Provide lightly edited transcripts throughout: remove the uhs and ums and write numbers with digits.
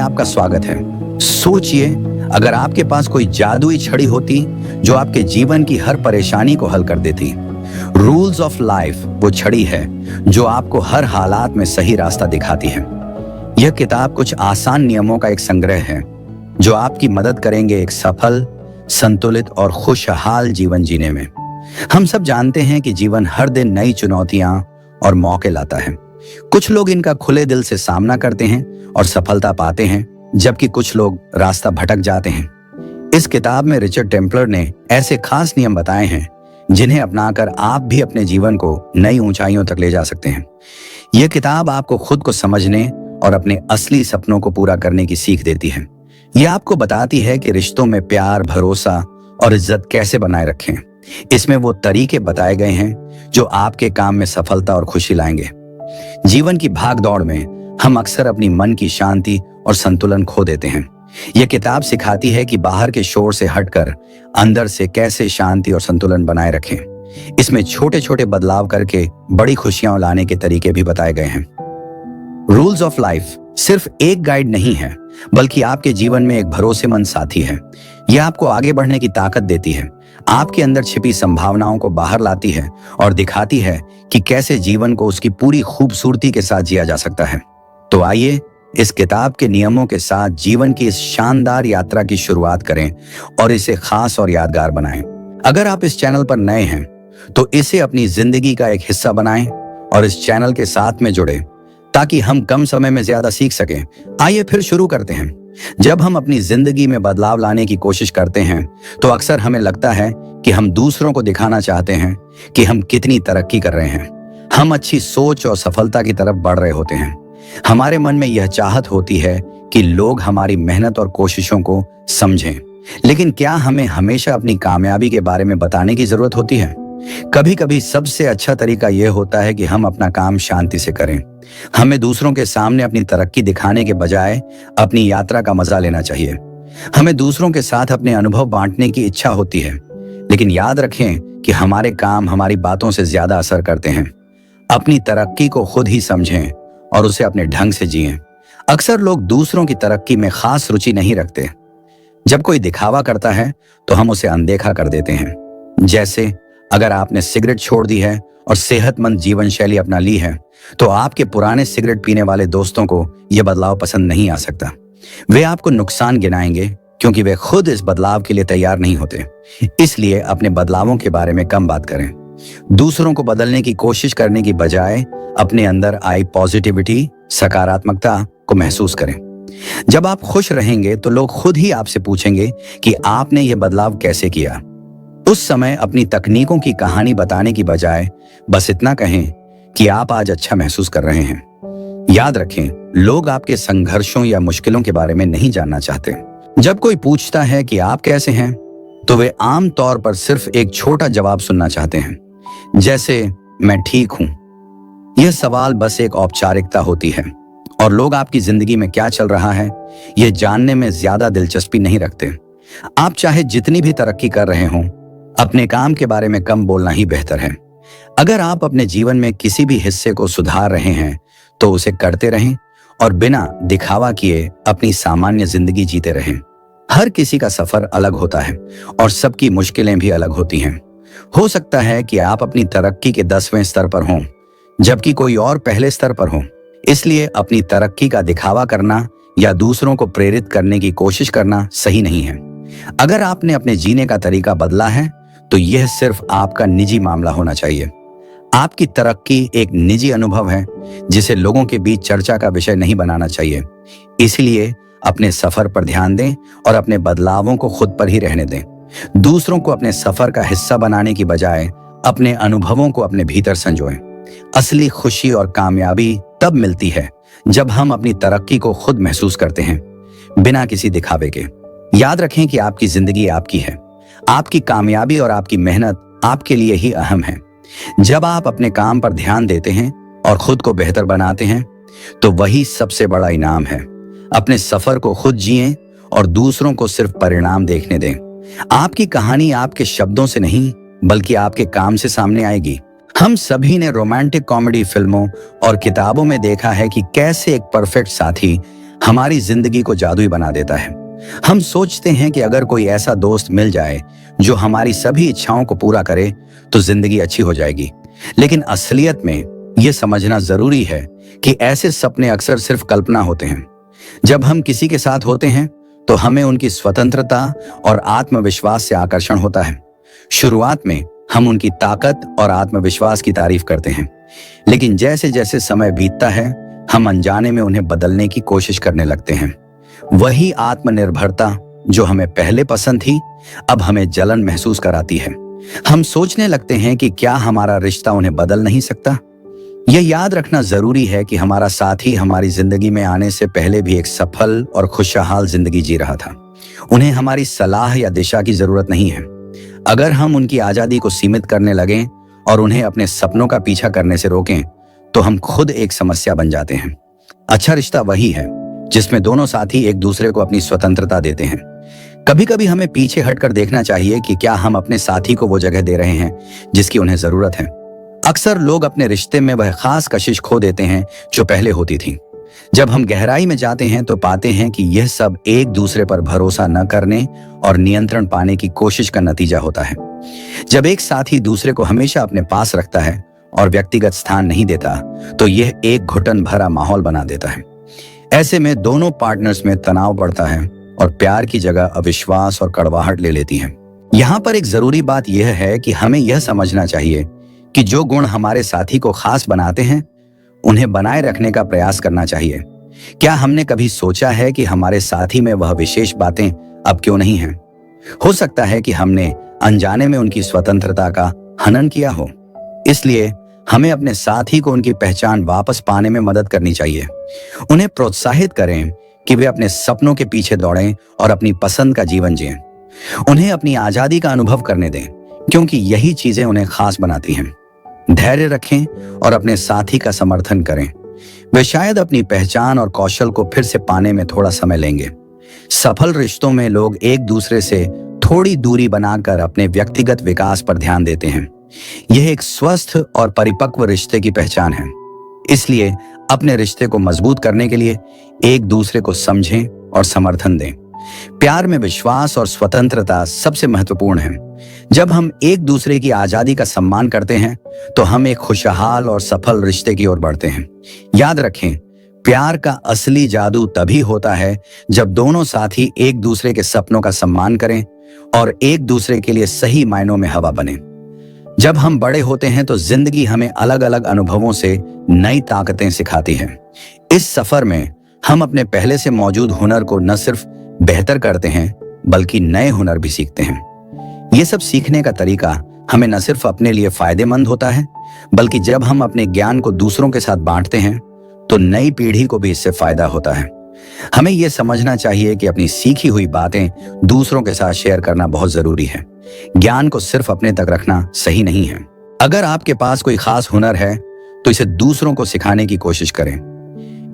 आपका स्वागत है। सोचिए, अगर आपके पास कोई जादुई छड़ी होती जो आपके जीवन की हर परेशानी को हल कर देती। रूल्स ऑफ लाइफ वो छड़ी है जो आपको हर हालात में सही रास्ता दिखाती है। यह किताब कुछ आसान नियमों का एक संग्रह है जो आपकी मदद करेंगे एक सफल, संतुलित और खुशहाल जीवन जीने में। हम सब जानते हैं कि जीवन हर दिन नई चुनौतियां और मौके लाता है। कुछ लोग इनका खुले दिल से सामना करते हैं और सफलता पाते हैं, जबकि कुछ लोग रास्ता भटक जाते हैं। इस किताब में रिचर्ड टेम्पलर ने ऐसे खास नियम बताए हैं जिन्हें अपनाकर आप भी अपने जीवन को नई ऊंचाइयों तक ले जा सकते हैं। यह किताब आपको खुद को समझने और अपने असली सपनों को पूरा करने की सीख देती है। यह आपको बताती है कि रिश्तों में प्यार, भरोसा और इज्जत कैसे बनाए रखें। इसमें वो तरीके बताए गए हैं जो आपके काम में सफलता और खुशी लाएंगे। जीवन की भाग दौड़ में हम अक्सर अपनी मन की शांति और संतुलन खो देते हैं। यह किताब सिखाती है कि बाहर के शोर से हटकर अंदर से कैसे शांति और संतुलन बनाए रखें। इसमें छोटे छोटे बदलाव करके बड़ी खुशियां लाने के तरीके भी बताए गए हैं। रूल्स ऑफ लाइफ सिर्फ एक गाइड नहीं है, बल्कि आपके जीवन में एक भरोसेमंद साथी है। यह आपको आगे बढ़ने की ताकत देती है, आपके अंदर छिपी संभावनाओं को बाहर लाती है और दिखाती है कि कैसे जीवन को उसकी पूरी खूबसूरती के साथ जिया जा सकता है। तो आइए इस किताब के नियमों के साथ जीवन की इस शानदार यात्रा की शुरुआत करें और इसे खास और यादगार बनाएं। अगर आप इस चैनल पर नए हैं तो इसे अपनी जिंदगी का एक हिस्सा बनाएं और इस चैनल के साथ में जुड़े ताकि हम कम समय में ज्यादा सीख सकें। आइए फिर शुरू करते हैं। जब हम अपनी जिंदगी में बदलाव लाने की कोशिश करते हैं तो अक्सर हमें लगता है कि हम दूसरों को दिखाना चाहते हैं कि हम कितनी तरक्की कर रहे हैं। हम अच्छी सोच और सफलता की तरफ बढ़ रहे होते हैं। हमारे मन में यह चाहत होती है कि लोग हमारी मेहनत और कोशिशों को समझें। लेकिन क्या हमें हमेशा अपनी कामयाबी के बारे में बताने की जरूरत होती है? कभी कभी सबसे अच्छा तरीका यह होता है कि हम अपना काम शांति से करें। हमें दूसरों के सामने अपनी तरक्की दिखाने के बजाय अपनी यात्रा का मजा लेना चाहिए। हमें दूसरों के साथ अपने अनुभव बांटने की इच्छा होती है, लेकिन याद रखें कि हमारे काम हमारी बातों से ज्यादा असर करते हैं। अपनी तरक्की को खुद ही समझें और उसे अपने ढंग से जिएं। अक्सर लोग दूसरों की तरक्की में खास रुचि नहीं रखते। जब कोई दिखावा करता है तो हम उसे अनदेखा कर देते हैं। जैसे अगर आपने सिगरेट छोड़ दी है और सेहतमंद जीवन शैली अपना ली है तो आपके पुराने सिगरेट पीने वाले दोस्तों को यह बदलाव पसंद नहीं आ सकता। वे आपको नुकसान गिनाएंगे क्योंकि वे खुद इस बदलाव के लिए तैयार नहीं होते। इसलिए अपने बदलावों के बारे में कम बात करें। दूसरों को बदलने की कोशिश करने की बजाय अपने अंदर आई पॉजिटिविटी, सकारात्मकता को महसूस करें। जब आप खुश रहेंगे तो लोग खुद ही आपसे पूछेंगे कि आपने यह बदलाव कैसे किया। उस समय अपनी तकनीकों की कहानी बताने की बजाय बस इतना कहें कि आप आज अच्छा महसूस कर रहे हैं। याद रखें, लोग आपके संघर्षों या मुश्किलों के बारे में नहीं जानना चाहते। जब कोई पूछता है कि आप कैसे हैं तो वे आम तौर पर सिर्फ एक छोटा जवाब सुनना चाहते हैं, जैसे मैं ठीक हूं। यह सवाल बस एक औपचारिकता होती है और लोग आपकी जिंदगी में क्या चल रहा है यह जानने में ज्यादा दिलचस्पी नहीं रखते। आप चाहे जितनी भी तरक्की कर रहे हों, अपने काम के बारे में कम बोलना ही बेहतर है। अगर आप अपने जीवन में किसी भी हिस्से को सुधार रहे हैं तो उसे करते रहें और बिना दिखावा किए अपनी सामान्य जिंदगी जीते रहें। हर किसी का सफर अलग होता है और सबकी मुश्किलें भी अलग होती हैं। हो सकता है कि आप अपनी तरक्की के 10वें स्तर पर हों, जबकि कोई और पहले स्तर पर हो। इसलिए अपनी तरक्की का दिखावा करना या दूसरों को प्रेरित करने की कोशिश करना सही नहीं है। अगर आपने अपने जीने का तरीका बदला है तो यह सिर्फ आपका निजी मामला होना चाहिए। आपकी तरक्की एक निजी अनुभव है जिसे लोगों के बीच चर्चा का विषय नहीं बनाना चाहिए। इसलिए अपने सफर पर ध्यान दें और अपने बदलावों को खुद पर ही रहने दें। दूसरों को अपने सफर का हिस्सा बनाने की बजाय अपने अनुभवों को अपने भीतर संजोएं। असली खुशी और कामयाबी तब मिलती है जब हम अपनी तरक्की को खुद महसूस करते हैं, बिना किसी दिखावे के। याद रखें कि आपकी जिंदगी आपकी है। आपकी कामयाबी और आपकी मेहनत आपके लिए ही अहम है। जब आप अपने काम पर ध्यान देते हैं और खुद को बेहतर बनाते हैं तो वही सबसे बड़ा इनाम है। अपने सफर को खुद जिएं और दूसरों को सिर्फ परिणाम देखने दें। आपकी कहानी आपके शब्दों से नहीं बल्कि आपके काम से सामने आएगी। हम सभी ने रोमांटिक कॉमेडी फिल्मों और किताबों में देखा है कि कैसे एक परफेक्ट साथी हमारी जिंदगी को जादुई बना देता है। हम सोचते हैं कि अगर कोई ऐसा दोस्त मिल जाए जो हमारी सभी इच्छाओं को पूरा करे तो जिंदगी अच्छी हो जाएगी। लेकिन असलियत में यह समझना जरूरी है कि ऐसे सपने अक्सर सिर्फ कल्पना होते हैं। जब हम किसी के साथ होते हैं तो हमें उनकी स्वतंत्रता और आत्मविश्वास से आकर्षण होता है। शुरुआत में हम उनकी ताकत और आत्मविश्वास की तारीफ करते हैं, लेकिन जैसे जैसे समय बीतता है हम अनजाने में उन्हें बदलने की कोशिश करने लगते हैं। वही आत्मनिर्भरता जो हमें पहले पसंद थी अब हमें जलन महसूस कराती है। हम सोचने लगते हैं कि क्या हमारा रिश्ता उन्हें बदल नहीं सकता। यह याद रखना जरूरी है कि हमारा साथी हमारी जिंदगी में आने से पहले भी एक सफल और खुशहाल जिंदगी जी रहा था। उन्हें हमारी सलाह या दिशा की जरूरत नहीं है। अगर हम उनकी आजादी को सीमित करने लगें और उन्हें अपने सपनों का पीछा करने से रोकें तो हम खुद एक समस्या बन जाते हैं। अच्छा रिश्ता वही है जिसमें दोनों साथी एक दूसरे को अपनी स्वतंत्रता देते हैं। कभी कभी हमें पीछे हटकर देखना चाहिए कि क्या हम अपने साथी को वो जगह दे रहे हैं जिसकी उन्हें जरूरत है। अक्सर लोग अपने रिश्ते में वह खास कशिश खो देते हैं जो पहले होती थी। जब हम गहराई में जाते हैं तो पाते हैं कि यह सब एक दूसरे पर भरोसा न करने और नियंत्रण पाने की कोशिश का नतीजा होता है। जब एक साथी दूसरे को हमेशा अपने पास रखता है और व्यक्तिगत स्थान नहीं देता तो यह एक घुटन भरा माहौल बना देता है। ऐसे में दोनों पार्टनर्स में तनाव बढ़ता है और प्यार की जगह अविश्वास और कड़वाहट ले लेती है। यहाँ पर एक जरूरी बात यह है कि हमें यह समझना चाहिए कि जो गुण हमारे साथी को खास बनाते हैं उन्हें बनाए रखने का प्रयास करना चाहिए। क्या हमने कभी सोचा है कि हमारे साथी में वह विशेष बातें अब क्यों नहीं हैं? हो सकता है कि हमने अनजाने में उनकी स्वतंत्रता का हनन किया हो। इसलिए हमें अपने साथी को उनकी पहचान वापस पाने में मदद करनी चाहिए। उन्हें प्रोत्साहित करें कि वे अपने सपनों के पीछे दौड़ें और अपनी पसंद का जीवन जिएं। उन्हें अपनी आजादी का अनुभव करने दें, क्योंकि यही चीजें उन्हें खास बनाती हैं। धैर्य रखें और अपने साथी का समर्थन करें। वे शायद अपनी पहचान और कौशल को फिर से पाने में थोड़ा समय लेंगे। सफल रिश्तों में लोग एक दूसरे से थोड़ी दूरी बनाकर अपने व्यक्तिगत विकास पर ध्यान देते हैं। यह एक स्वस्थ और परिपक्व रिश्ते की पहचान है। इसलिए अपने रिश्ते को मजबूत करने के लिए एक दूसरे को समझें और समर्थन दें। प्यार में विश्वास और स्वतंत्रता सबसे महत्वपूर्ण है। जब हम एक दूसरे की आजादी का सम्मान करते हैं तो हम एक खुशहाल और सफल रिश्ते की ओर बढ़ते हैं। याद रखें, प्यार का असली जादू तभी होता है जब दोनों साथी एक दूसरे के सपनों का सम्मान करें और एक दूसरे के लिए सही मायनों में हवा बने। जब हम बड़े होते हैं तो जिंदगी हमें अलग अलग अनुभवों से नई ताकतें सिखाती है। इस सफर में हम अपने पहले से मौजूद हुनर को न सिर्फ बेहतर करते हैं बल्कि नए हुनर भी सीखते हैं। ये सब सीखने का तरीका हमें न सिर्फ अपने लिए फायदेमंद होता है बल्कि जब हम अपने ज्ञान को दूसरों के साथ बांटते हैं तो नई पीढ़ी को भी इससे फायदा होता है। हमें यह समझना चाहिए कि अपनी सीखी हुई बातें दूसरों के साथ शेयर करना बहुत जरूरी है। ज्ञान को सिर्फ अपने तक रखना सही नहीं है। अगर आपके पास कोई खास हुनर है तो इसे दूसरों को सिखाने की कोशिश करें।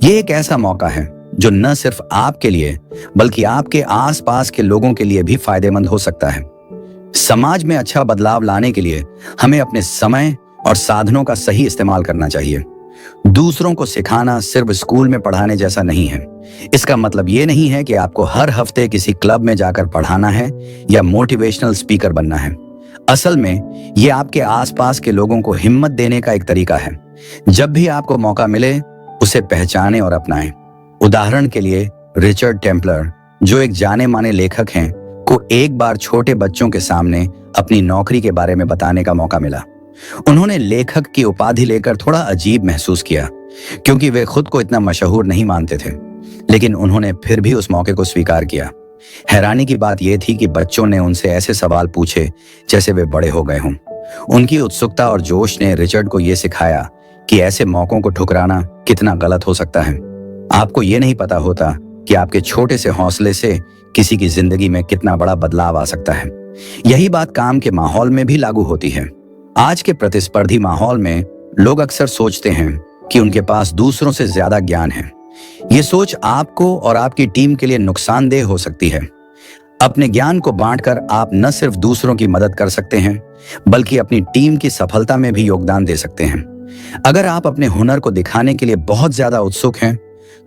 यह एक ऐसा मौका है जो न सिर्फ आपके लिए बल्कि आपके आसपास के लोगों के लिए भी फायदेमंद हो सकता है। समाज में अच्छा बदलाव लाने के लिए हमें अपने समय और साधनों का सही इस्तेमाल करना चाहिए। दूसरों को सिखाना सिर्फ स्कूल में पढ़ाने जैसा नहीं है। इसका मतलब ये नहीं है कि आपको हर हफ्ते किसी क्लब में जाकर पढ़ाना है या मोटिवेशनल स्पीकर बनना है। असल में ये आपके आसपास के लोगों को हिम्मत देने का एक तरीका है। जब भी आपको मौका मिले उसे पहचानें और अपनाएं। उदाहरण के लिए रिचर्ड टेम्पलर, जो एक जाने माने लेखक हैं, को एक बार छोटे बच्चों के सामने अपनी नौकरी के बारे में बताने का मौका मिला। उन्होंने लेखक की उपाधि लेकर थोड़ा अजीब महसूस किया क्योंकि वे खुद को इतना मशहूर नहीं मानते थे, लेकिन उन्होंने फिर भी उस मौके को स्वीकार किया। हैरानी की बात यह थी कि बच्चों ने उनसे ऐसे सवाल पूछे जैसे वे बड़े हो गए हों। उनकी उत्सुकता और जोश ने रिचर्ड को यह सिखाया कि ऐसे मौकों को ठुकराना कितना गलत हो सकता है। आपको ये नहीं पता होता कि आपके छोटे से हौसले से किसी की जिंदगी में कितना बड़ा बदलाव आ सकता है। यही बात काम के माहौल में भी लागू होती है। आज के प्रतिस्पर्धी माहौल में लोग अक्सर सोचते हैं कि उनके पास दूसरों से ज्यादा ज्ञान है। ये सोच आपको और आपकी टीम के लिए नुकसानदेह हो सकती है। अपने ज्ञान को बांटकर आप न सिर्फ दूसरों की मदद कर सकते हैं बल्कि अपनी टीम की सफलता में भी योगदान दे सकते हैं। अगर आप अपने हुनर को दिखाने के लिए बहुत ज्यादा उत्सुक हैं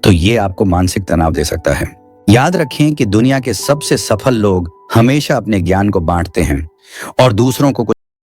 तो ये आपको मानसिक तनाव दे सकता है। याद रखें कि दुनिया के सबसे सफल लोग हमेशा अपने ज्ञान को बांटते हैं और दूसरों को